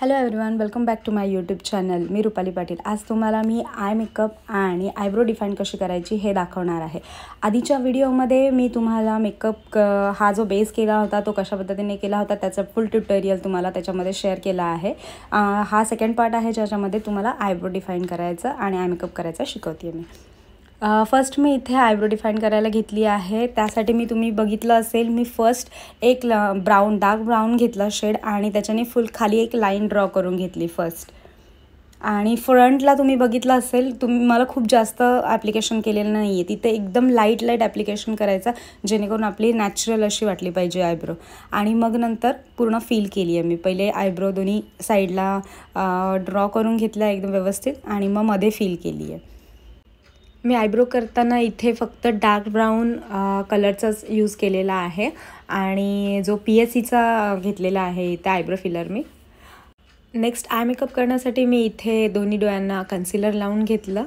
Hello everyone, welcome back to my YouTube channel. मी रुपाली पाटील. आज तुम्हाला मी आय मेकअप आणि आयब्रो डिफाईन कशी करायची हे दाखवणार आहे. आधीच्या व्हिडिओमध्ये मी तुम्हाला मेकअप हा जो बेस केला होता तो कशा पद्धतीने केला होता त्याचं फुल ट्युटोरियल तुम्हाला त्याच्यामध्ये शेअर केला आहे. हा सेकंड पार्ट आहे ज्याच्यामध्ये तुम्हाला आयब्रो डिफाईन करायचं आणि आय मेकअप करायचं शिकवते मी. फर्स्ट मी इथे आयब्रो डिफाईन करायला घेतली आहे. त्यासाठी तुम्ही बघितलं असेल मी फर्स्ट एक डार्क ब्राऊन घेतला शेड आणि त्याच्याने फुल खाली एक लाईन ड्रॉ करून घेतली फर्स्ट. आणि फ्रंटला तुम्ही बघितलं असेल मला खूप जास्त ॲप्लिकेशन केलेलं नाही आहे. तिथे एकदम लाईट ॲप्लिकेशन करायचं जेणेकरून आपली नॅचरल अशी वाटली पाहिजे आयब्रो. आणि मग नंतर पूर्ण फील केली आहे मी. पहिले आयब्रो दोन्ही साईडला ड्रॉ करून घेतला एकदम व्यवस्थित आणि मग मध्ये फील केली आहे. मी आयब्रो करताना इथे फक्त डार्क ब्राऊन कलरचाच यूज केलेला आहे आणि जो PSCचा घेतलेला आहे इथे आयब्रो फिलर मी. नेक्स्ट आय मेकअप करण्यासाठी मी इथे दोन्ही डोळ्यांना कन्सिलर लावून घेतलं.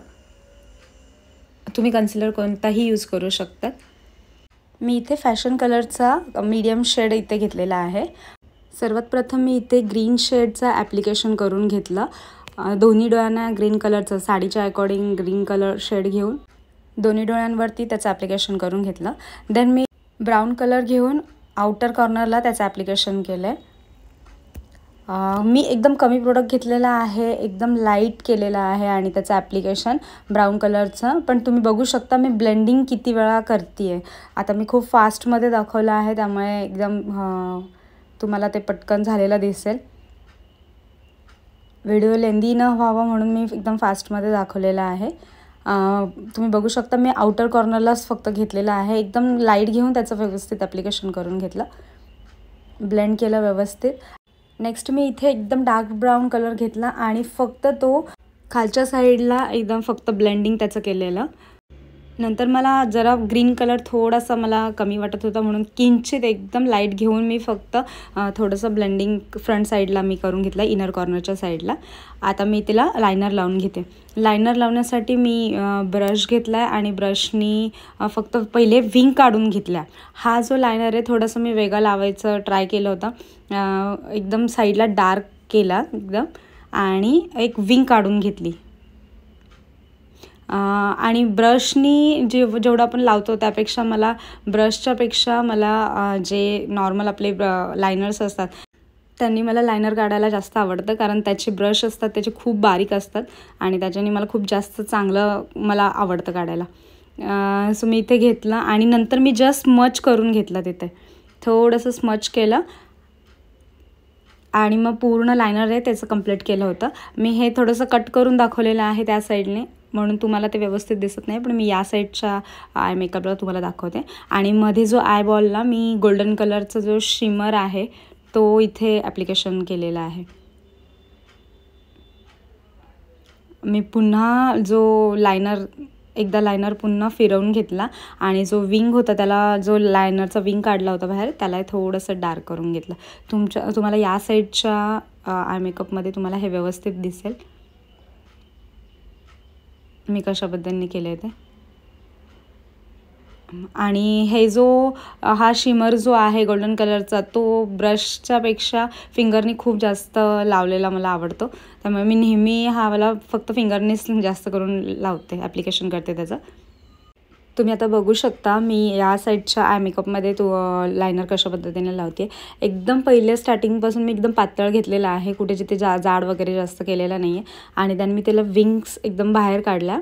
तुम्ही कन्सिलर कोणताही यूज करू शकता. मी इथे फॅशन कलरचा मीडियम शेड इथे घेतलेला आहे. सर्वात प्रथम मी इथे ग्रीन शेडचा ॲप्लिकेशन करून घेतलं. दोन्ही डोळ्यांना ग्रीन कलरचं साडीच्या अकॉर्डिंग ग्रीन कलर शेड घेऊन दोन्ही डोळ्यांवरती त्याचं ॲप्लिकेशन करून घेतलं. देन मी ब्राऊन कलर घेऊन आउटर कॉर्नरला त्याचं ॲप्लिकेशन केलं आहे. मी एकदम कमी प्रोडक्ट घेतलेला आहे, एकदम लाईट केलेला आहे आणि त्याचं ॲप्लिकेशन ब्राऊन कलरचं. पण तुम्ही बघू शकता मी ब्लेंडिंग किती वेळा करते आहे. आता मी खूप फास्टमध्ये दाखवलं आहे त्यामुळे एकदम तुम्हाला ते पटकन झालेलं दिसेल. व्हिडिओ लेंदी न व्हावं म्हणून मी एकदम फास्टमध्ये दाखवलेला आहे. तुम्ही बघू शकता मी आउटर कॉर्नरलाच फक्त घेतलेला आहे. एकदम लाईट घेऊन त्याचं व्यवस्थित ॲप्लिकेशन करून घेतलं, ब्लेंड केलं व्यवस्थित. नेक्स्ट मी इथे एकदम डार्क ब्राऊन कलर घेतला आणि फक्त तो खालच्या साईडला एकदम फक्त ब्लेंडिंग त्याचं केलेलं. नंतर मला जरा ग्रीन कलर थोडासा मला कमी वाटत होता म्हणून किंचित एकदम लाईट घेऊन मी फक्त थोडंसं ब्लेंडिंग फ्रंट साईडला मी करून घेतलं, इनर कॉर्नरच्या साईडला. आता मी तिला लायनर लावून घेते. लायनर लावण्यासाठी मी ब्रश घेतला आहे आणि ब्रशनी फक्त पहिले विंग काढून घेतल्या. हा जो लायनर आहे थोडंसं मी वेगळा लावायचं ट्राय केलं होतं. एकदम साईडला डार्क केला एकदम आणि एक विंग काढून घेतली. आणि ब्रशनी जेवढं आपण लावतो त्यापेक्षा ब्रशच्यापेक्षा मला जे नॉर्मल आपले लायनर्स असतात त्यांनी मला लायनर काढायला जास्त आवडतं. कारण त्याचे ब्रश असतात त्याचे खूप बारीक असतात आणि त्याच्याने मला खूप जास्त चांगलं मला आवडतं काढायला. सो मी इथे घेतलं आणि नंतर मी जस्ट स्मच करून घेतलं. तिथे थोडंसं स्मच केलं आणि मग पूर्ण लायनर आहे त्याचं कंप्लीट केलं होतं. मी हे थोडंसं कट करून दाखवलेलं आहे त्या साईडने म्हणून तुम्हाला ते व्यवस्थित दिसत नाही, पण मी या साईडच्या आय मेकअपला तुम्हाला दाखवते. आणि मध्ये जो आय बॉलला मी गोल्डन कलरचा जो शिमर आहे तो इथे ॲप्लिकेशन केलेला आहे. मी पुन्हा जो एकदा लायनर पुन्हा फिरवून घेतला आणि जो विंग होता त्याला जो लायनरचा विंग काढला होता बाहेर त्याला थोडंसं डार्क करून घेतलं. तुम्हाला या साईडच्या आय मेकअपमध्ये तुम्हाला हे व्यवस्थित दिसेल मी कशा पद्धतीने केलं आहे ते. आणि हे हा शिमर जो आहे गोल्डन कलरचा तो ब्रशच्या पेक्षा फिंगरनी खूप जास्त लावलेला मला आवडतो. त्यामुळे मी नेहमी मला फक्त फिंगरनीच जास्त करून लावते, ॲप्लिकेशन करते त्याचं. तुम्ही आता बघू शकता मी या साईडच्या आय मेकअपमध्ये लायनर कशा पद्धतीने लावते. एकदम पहिले स्टार्टिंगपासून मी एकदम पातळ घेतलेला आहे, कुठे जिथे जाड वगैरे जास्त केलेला नाही आहे. आणि त्याने मी त्याला विंग्स एकदम बाहेर काढल्या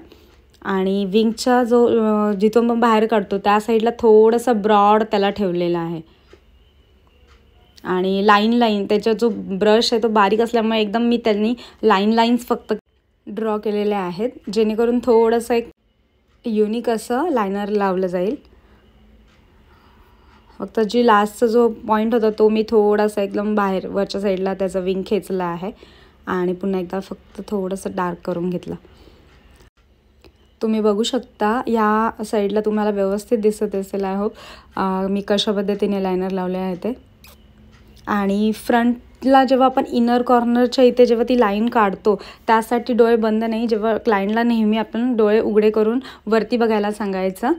आणि विंगचा जिथून मग बाहेर काढतो त्या साईडला थोडंसं ब्रॉड त्याला ठेवलेला आहे. आणि लाईन त्याचा जो ब्रश आहे तो बारीक असल्यामुळे एकदम मी त्यांनी लाईन्स फक्त ड्रॉ केलेले आहेत जेणेकरून थोडंसं एक युनिक असं लायनर लावलं जाईल. फक्त जी लास्टचा जो पॉईंट होता तो मी थोडासा एकदम बाहेर वरच्या साईडला त्याचा विंग खेचला आहे आणि पुन्हा एकदा फक्त थोडंसं डार्क करून घेतलं. तुम्ही बघू शकता या साईडला तुम्हाला व्यवस्थित दिसत असेल आय होप मी कशा पद्धतीने लायनर लावले आहे ते. आणि फ्रंटला जेव्हा आपण इनर कॉर्नरच्या इथे जेव्हा ती लाईन काढतो त्यासाठी डोळे बंद नाही. जेव्हा क्लायंटला नेहमी आपण डोळे उघडे करून वरती बघायला सांगायचं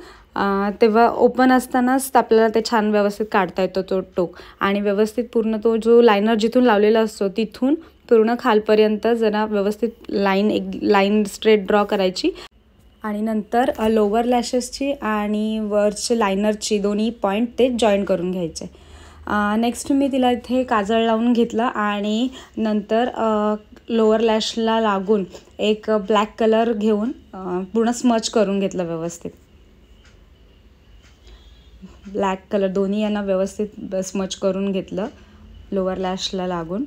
तेव्हा ओपन असतानाच आपल्याला ते छान व्यवस्थित काढता येतो तो टोक. आणि व्यवस्थित पूर्ण तो जो लायनर जिथून लावलेला असतो तिथून पूर्ण खालपर्यंत जरा व्यवस्थित एक लाईन स्ट्रेट ड्रॉ करायची आणि नंतर लोअर लॅशेसची आणि वरचे लायनरची दोन्ही पॉईंट ते जॉईन करून घ्यायचे. नेक्स्ट मी तिला इथे काजळ लावून घेतलं आणि नंतर लोअर लॅशला लागून एक ब्लॅक कलर घेऊन पूर्ण स्मच करून घेतलं व्यवस्थित. ब्लॅक कलर दोन्ही यांना व्यवस्थित स्मच करून घेतलं लोअर लॅशला लागून.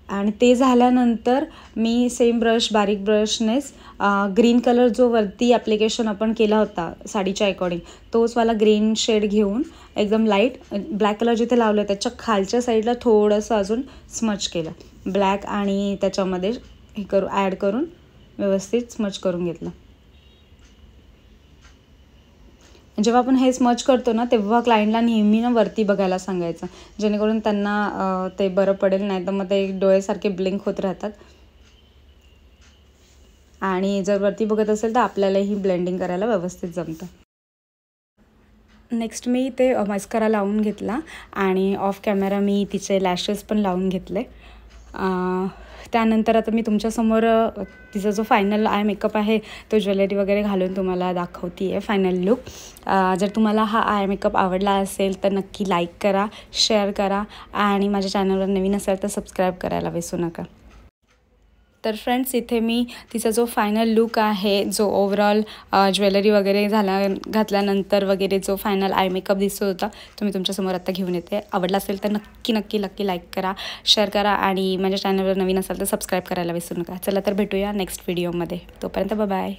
आणि ते झाल्यानंतर मी सेम बारीक ब्रशनेच ग्रीन कलर जो वरती ॲप्लिकेशन आपण केला होता साडीच्या अकॉर्डिंग तोच वाला ग्रीन शेड घेऊन एकदम लाईट ब्लॅक कलर जिथे लावलं त्याच्या खालच्या साईडला थोडंसं अजून स्मच केलं ब्लॅक आणि त्याच्यामध्ये हे ॲड करून व्यवस्थित स्मच करून घेतलं. जेव्हा आपण हे स्मच करतो ना तेव्हा क्लायंटला नेहमी ना वरती बघायला सांगायचं जेणेकरून त्यांना ते बरं पडेल, नाही तर मग ते डोळेसारखे ब्लिंक होत राहतात. आणि जर वरती बघत असेल तर आपल्यालाही ब्लेंडिंग करायला व्यवस्थित जमतं. नेक्स्ट मी ते मस्करा लावून घेतला आणि ऑफ कॅमेरा मी तिचे लॅशेस पण लावून घेतले. त्यानंतर आता मी तुमच्यासमोर तिचा जो फायनल आय मेकअप आहे तो ज्वेलरी वगैरे घालून तुम्हाला दाखवते आहे फायनल लुक. जर तुम्हाला हा आय मेकअप आवडला असेल तर नक्की लाईक करा, शेअर करा आणि माझ्या चॅनलवर नवीन असेल तर सबस्क्राईब करायला विसरू नका. तर फ्रेंड्स इथे मी तिचा जो फायनल लुक आहे जो ओव्हरऑल ज्वेलरी वगैरे घातल्यानंतर वगैरे जो फायनल आय मेकअप दिसत होता तो मी तुमच्यासमोर आत्ता घेऊन येते. आवडला असेल तर नक्की लाईक करा, शेअर करा आणि माझ्या चॅनलवर नवीन असाल तर सबस्क्राईब करायला विसरू नका. चला तर भेटूया नेक्स्ट व्हिडिओमध्ये. तोपर्यंत बाय.